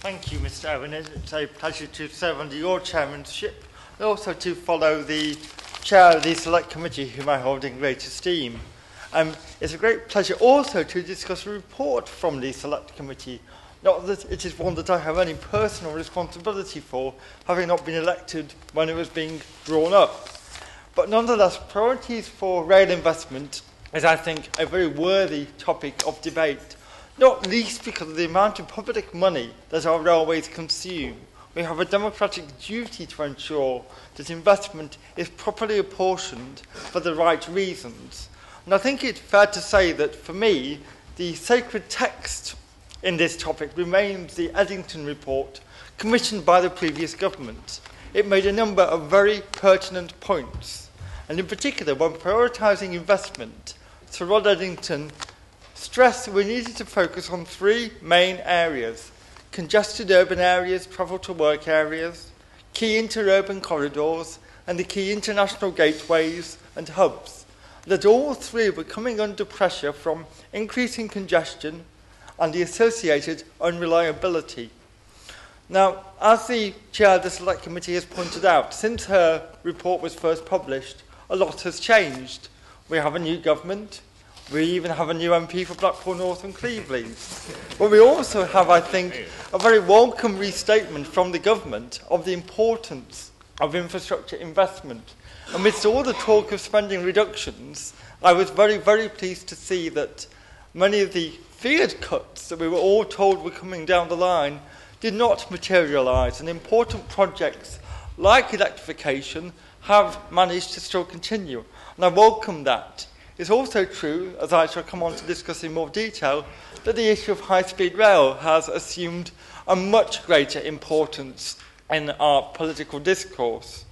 Thank you, Mr. Owen. It's a pleasure to serve under your chairmanship and also to follow the chair of the Select Committee, whom I hold in great esteem. It's a great pleasure also to discuss a report from the Select Committee, not that it is one that I have any personal responsibility for, having not been elected when it was being drawn up. But nonetheless, priorities for rail investment is, I think, a very worthy topic of debate, not least because of the amount of public money that our railways consume. We have a democratic duty to ensure that investment is properly apportioned for the right reasons. And I think it's fair to say that, for me, the sacred text in this topic remains the Eddington report commissioned by the previous government. It made a number of very pertinent points, and in particular, when prioritising investment, Sir Rod Eddington stressed that we needed to focus on three main areas: congested urban areas, travel to work areas, key interurban corridors, and the key international gateways and hubs. That all three were coming under pressure from increasing congestion and the associated unreliability. Now, as the chair of the Select Committee has pointed out, since her report was first published, a lot has changed. We have a new government. We even have a new MP for Blackpool North and Cleveleys. But we also have, I think, a very welcome restatement from the government of the importance of infrastructure investment. Amidst all the talk of spending reductions, I was very, very pleased to see that many of the feared cuts that we were all told were coming down the line did not materialise, and important projects like electrification have managed to still continue. And I welcome that. It's also true, as I shall come on to discuss in more detail, that the issue of high-speed rail has assumed a much greater importance in our political discourse.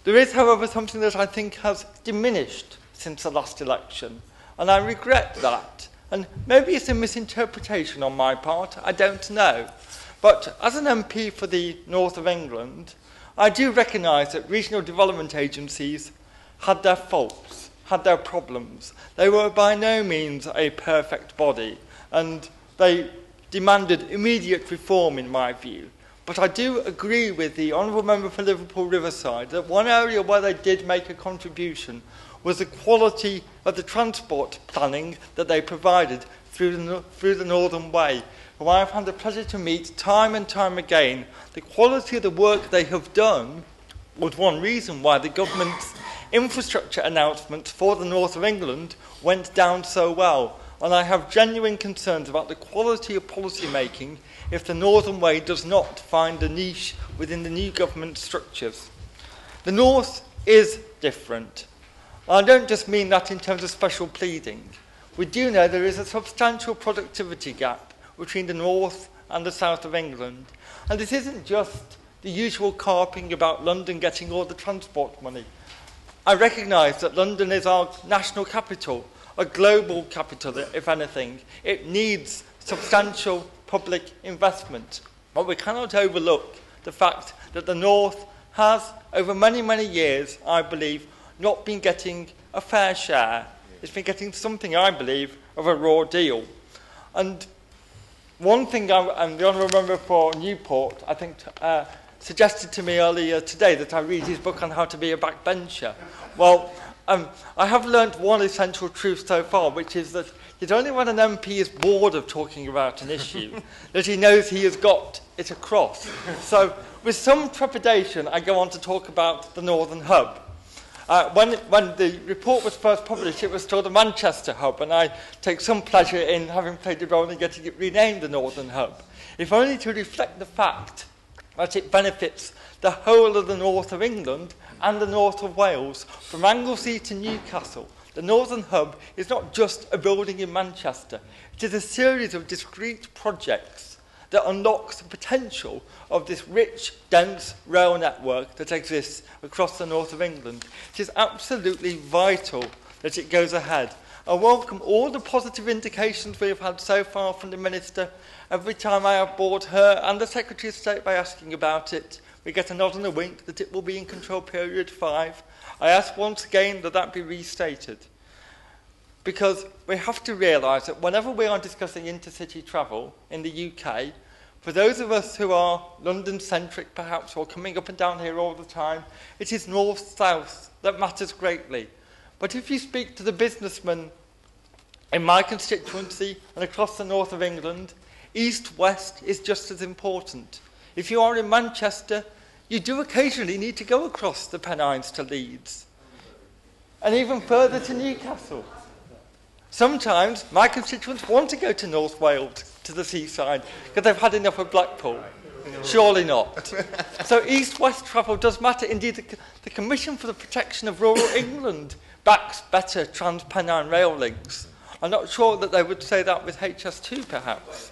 There is, however, something that I think has diminished since the last election, and I regret that. And maybe it's a misinterpretation on my part, I don't know. But as an MP for the North of England, I do recognise that regional development agencies had their faults, had their problems. They were by no means a perfect body, and they demanded immediate reform, in my view. But I do agree with the Honourable Member for Liverpool Riverside that one area where they did make a contribution was the quality of the transport planning that they provided through the Northern Way, who I have had the pleasure to meet time and time again. The quality of the work they have done was one reason why the government's infrastructure announcements for the North of England went down so well. And I have genuine concerns about the quality of policy making if the Northern Way does not find a niche within the new government structures. The North is different. I don't just mean that in terms of special pleading. We do know there is a substantial productivity gap between the North and the South of England. And this isn't just the usual carping about London getting all the transport money. I recognise that London is our national capital, a global capital, if anything. It needs substantial public investment. But we cannot overlook the fact that the North has, over many, many years, I believe, not been getting a fair share. It's been getting something, I believe, of a raw deal. And one thing and the Honourable Member for Newport, I think, suggested to me earlier today that I read his book on how to be a backbencher. Well, I have learnt one essential truth so far, which is that it's only when an MP is bored of talking about an issue that he knows he has got it across. So, with some trepidation, I go on to talk about the Northern Hub. When the report was first published, it was still the Manchester Hub, and I take some pleasure in having played a role in getting it renamed the Northern Hub, if only to reflect the fact that it benefits the whole of the North of England and the North of Wales, from Anglesey to Newcastle. The Northern Hub is not just a building in Manchester. It is a series of discrete projects that unlocks the potential of this rich, dense rail network that exists across the North of England. It is absolutely vital that it goes ahead. I welcome all the positive indications we have had so far from the Minister. Every time I have bored her and the Secretary of State by asking about it, we get a nod and a wink that it will be in control period 5. I ask once again that that be restated. Because we have to realise that whenever we are discussing intercity travel in the UK, For those of us who are London-centric, perhaps, or coming up and down here all the time, it is north-south that matters greatly. But if you speak to the businessmen in my constituency and across the north of England, east-west is just as important. If you are in Manchester, you do occasionally need to go across the Pennines to Leeds, and even further to Newcastle. Sometimes my constituents want to go to North Wales, to the seaside, because they've had enough of Blackpool. Surely not. So east-west travel does matter. Indeed, the Commission for the Protection of Rural England backs better trans-Pennine rail links. I'm not sure that they would say that with HS2, perhaps.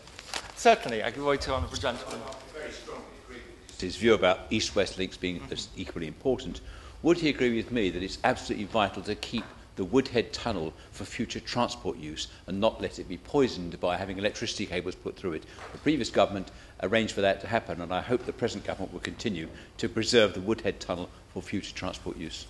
Certainly, I give way to the Honourable Gentleman. Very strongly agree with his view about east-west links being as equally important. Would he agree with me that it's absolutely vital to keep the Woodhead Tunnel for future transport use and not let it be poisoned by having electricity cables put through it? The previous government arranged for that to happen, and I hope the present government will continue to preserve the Woodhead Tunnel for future transport use.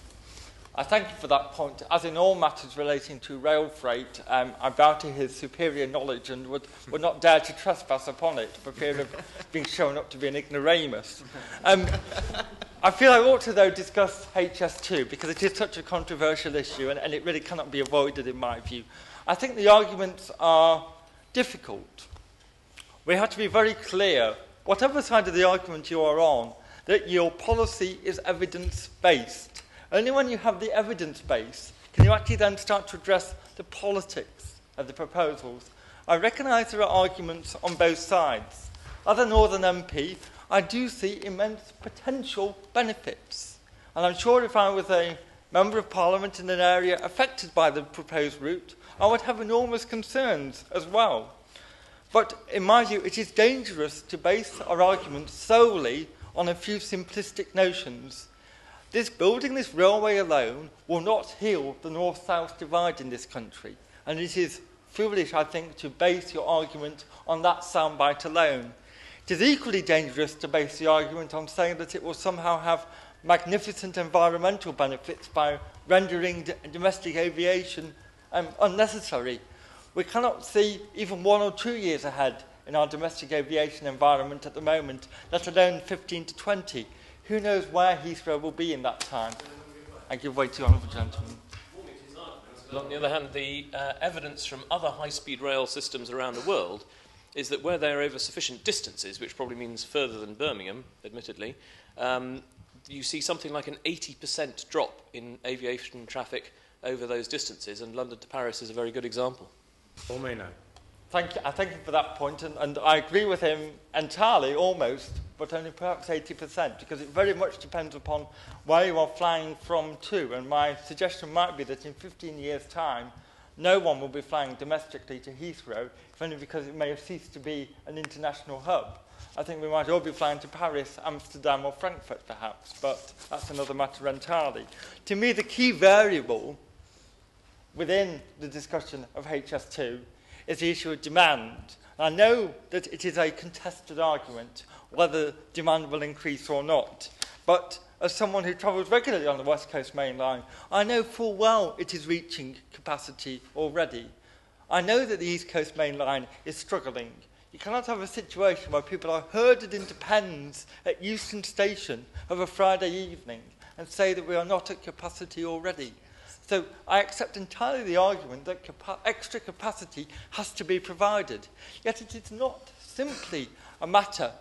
I thank you for that point. As in all matters relating to rail freight, I bow to his superior knowledge and would not dare to trespass upon it for fear of being shown up to be an ignoramus. I feel I ought to, though, discuss HS2 because it is such a controversial issue and it really cannot be avoided in my view. I think the arguments are difficult. We have to be very clear, whatever side of the argument you are on, that your policy is evidence-based. Only when you have the evidence base can you actually then start to address the politics of the proposals. I recognise there are arguments on both sides. As a Northern MP, I do see immense potential benefits. And I'm sure if I was a Member of Parliament in an area affected by the proposed route, I would have enormous concerns as well. But in my view, it is dangerous to base our arguments solely on a few simplistic notions. Building this railway alone will not heal the north-south divide in this country. And it is foolish, I think, to base your argument on that soundbite alone. It is equally dangerous to base the argument on saying that it will somehow have magnificent environmental benefits by rendering domestic aviation unnecessary. We cannot see even 1 or 2 years ahead in our domestic aviation environment at the moment, let alone 15 to 20. Who knows where Heathrow will be in that time? I give way to the Honourable Gentleman. But on the other hand, the evidence from other high-speed rail systems around the world is that where they're over sufficient distances, which probably means further than Birmingham, admittedly, you see something like an 80% drop in aviation traffic over those distances, and London to Paris is a very good example. Or Maynard. I thank you for that point, and I agree with him entirely, almost, but only perhaps 80%, because it very much depends upon where you are flying from to, and my suggestion might be that in 15 years' time, no one will be flying domestically to Heathrow, if only because it may have ceased to be an international hub. I think we might all be flying to Paris, Amsterdam or Frankfurt, perhaps, but that's another matter entirely. To me, the key variable within the discussion of HS2 is the issue of demand. I know that it is a contested argument whether demand will increase or not, but as someone who travels regularly on the West Coast Main Line, I know full well it is reaching capacity already. I know that the East Coast Main Line is struggling. You cannot have a situation where people are herded into pens at Euston Station of a Friday evening and say that we are not at capacity already. So I accept entirely the argument that extra capacity has to be provided. Yet it is not simply a matter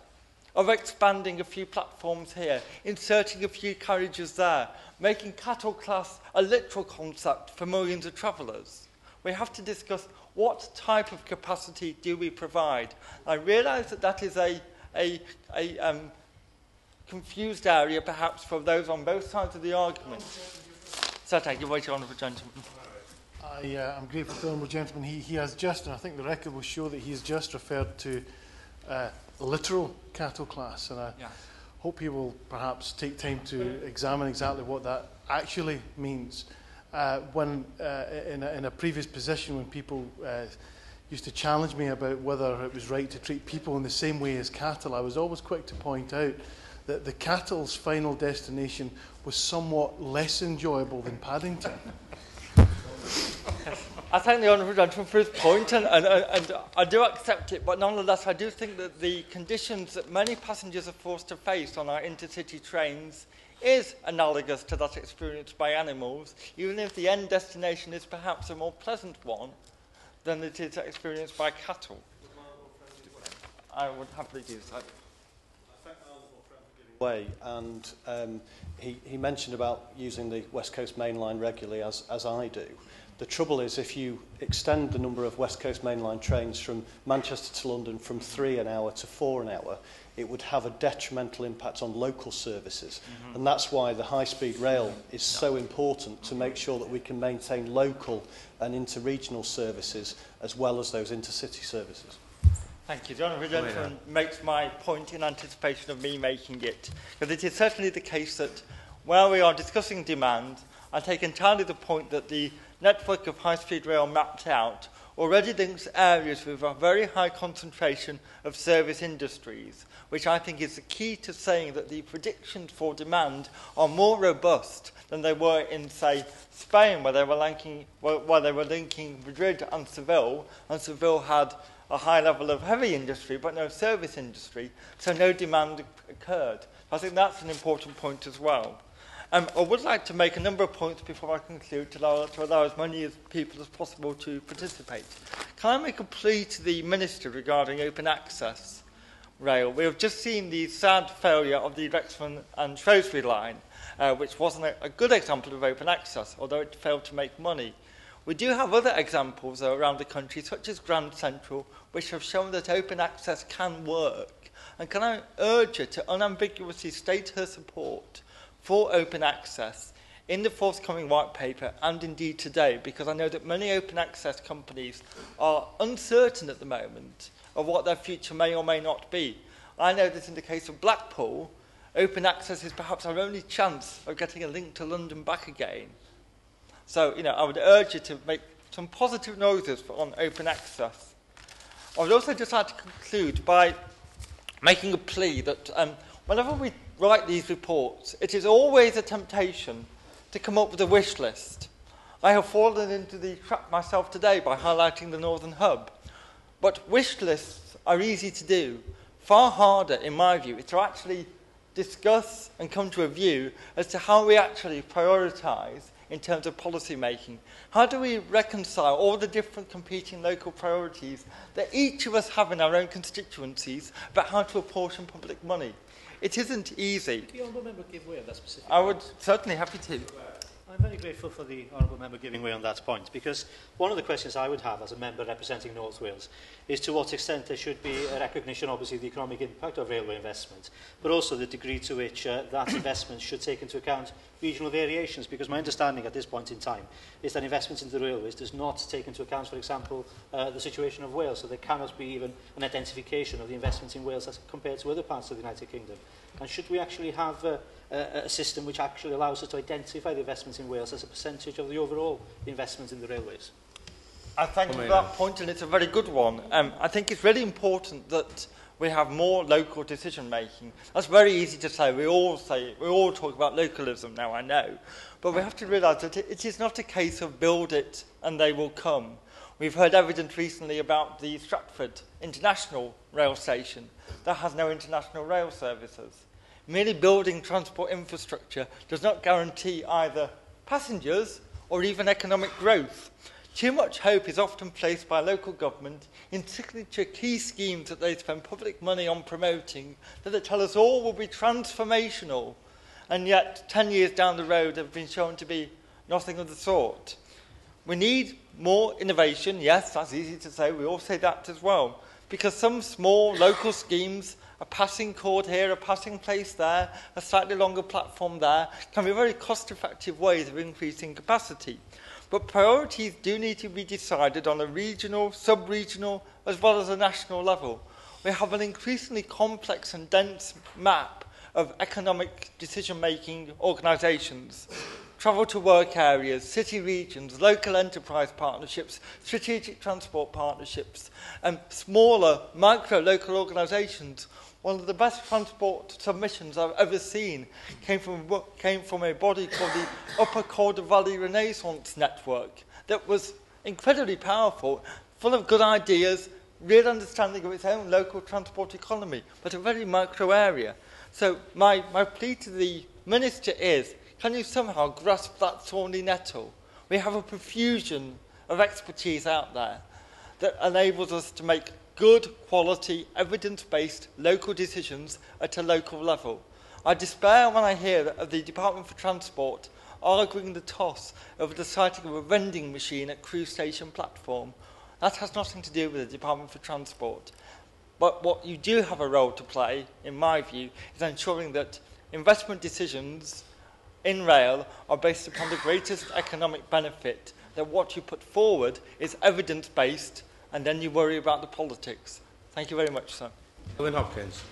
of expanding a few platforms here, inserting a few carriages there, making cattle class a literal concept for millions of travellers. We have to discuss what type of capacity do we provide. I realise that that is a confused area perhaps for those on both sides of the argument. So I take your way to Honourable Gentleman. I'm grateful to the Honourable Gentleman. He has just, and I think the record will show that he has just referred to literal cattle class, and I hope he will perhaps take time to examine exactly what that actually means. In a previous position, when people used to challenge me about whether it was right to treat people in the same way as cattle, I was always quick to point out that the cattle's final destination was somewhat less enjoyable than Paddington. I thank the Honourable Gentleman for his point, and I do accept it, but nonetheless I do think that the conditions that many passengers are forced to face on our intercity trains is analogous to that experienced by animals, even if the end destination is perhaps a more pleasant one than it is experienced by cattle. I would happily do so. Way, and he mentioned about using the West Coast Main Line regularly, as I do. The trouble is, if you extend the number of West Coast Main Line trains from Manchester to London from 3 an hour to 4 an hour, it would have a detrimental impact on local services. Mm-hmm. And that's why the high-speed rail is so important, to make sure that we can maintain local and inter-regional services as well as those intercity services. Thank you. The Honourable Gentleman makes my point in anticipation of me making it. Because it is certainly the case that where we are discussing demand, I take entirely the point that the network of high-speed rail mapped out already links areas with a very high concentration of service industries, which I think is the key to saying that the predictions for demand are more robust than they were in, say, Spain, where they were linking Madrid and Seville had a high level of heavy industry but no service industry, so no demand occurred. I think that's an important point as well. I would like to make a number of points before I conclude to allow as many people as possible to participate. Can I make a plea to the Minister regarding open access rail? We have just seen the sad failure of the Wrexham and Shrewsbury line, which wasn't a good example of open access, although it failed to make money. We do have other examples around the country, such as Grand Central, which have shown that open access can work. And can I urge her to unambiguously state her support for open access in the forthcoming white paper and indeed today, because I know that many open access companies are uncertain at the moment of what their future may or may not be. I know that in the case of Blackpool, open access is perhaps our only chance of getting a link to London back again. So, I would urge you to make some positive noises on open access. I would also just like to conclude by making a plea that whenever we write these reports, it is always a temptation to come up with a wish list. I have fallen into the trap myself today by highlighting the Northern Hub. But wish lists are easy to do. Far harder, in my view, is to actually discuss and come to a view as to how we actually prioritise in terms of policy making. How do we reconcile all the different competing local priorities that each of us have in our own constituencies about how to apportion public money? It isn't easy. Could the Honourable Member give way on that specific I would certainly happy to. I'm very grateful for the Honourable Member giving way on that point, because one of the questions I would have as a member representing North Wales is to what extent there should be a recognition, obviously, of the economic impact of railway investment, but also the degree to which that investment should take into account regional variations, because my understanding at this point in time is that investment into the railways does not take into account, for example, the situation of Wales, so there cannot be even an identification of the investments in Wales as compared to other parts of the United Kingdom. And should we actually have a system which actually allows us to identify the investments in Wales as a percentage of the overall investment in the railways? I thank you for that point, and it's a very good one. I think it's really important that we have more local decision making. That's very easy to say. We all talk about localism now, I know. But we have to realise that it is not a case of build it and they will come. We've heard evidence recently about the Stratford International Rail Station that has no international rail services. Merely building transport infrastructure does not guarantee either passengers or even economic growth. Too much hope is often placed by local government in signature key schemes that they spend public money on promoting, that they tell us all will be transformational, and yet 10 years down the road have been shown to be nothing of the sort. We need more innovation. Yes, that's easy to say. We all say that as well. Because some small local schemes, a passing cord here, a passing place there, a slightly longer platform there, can be very cost-effective ways of increasing capacity. But priorities do need to be decided on a regional, sub-regional, as well as a national level. We have an increasingly complex and dense map of economic decision-making organisations. Travel to work areas, city regions, local enterprise partnerships, strategic transport partnerships, and smaller micro-local organisations. One of the best transport submissions I've ever seen came from a body called the Upper Calder Valley Renaissance Network that was incredibly powerful, full of good ideas, real understanding of its own local transport economy, but a very micro area. So my plea to the Minister is, can you somehow grasp that thorny nettle? We have a profusion of expertise out there that enables us to make good, quality, evidence-based local decisions at a local level. I despair when I hear of the Department for Transport arguing the toss over the sighting of a vending machine at Crewe Station platform. That has nothing to do with the Department for Transport. But what you do have a role to play, in my view, is ensuring that investment decisions in rail are based upon the greatest economic benefit, that what you put forward is evidence-based, and then you worry about the politics. Thank you very much, sir. Owen Hopkins.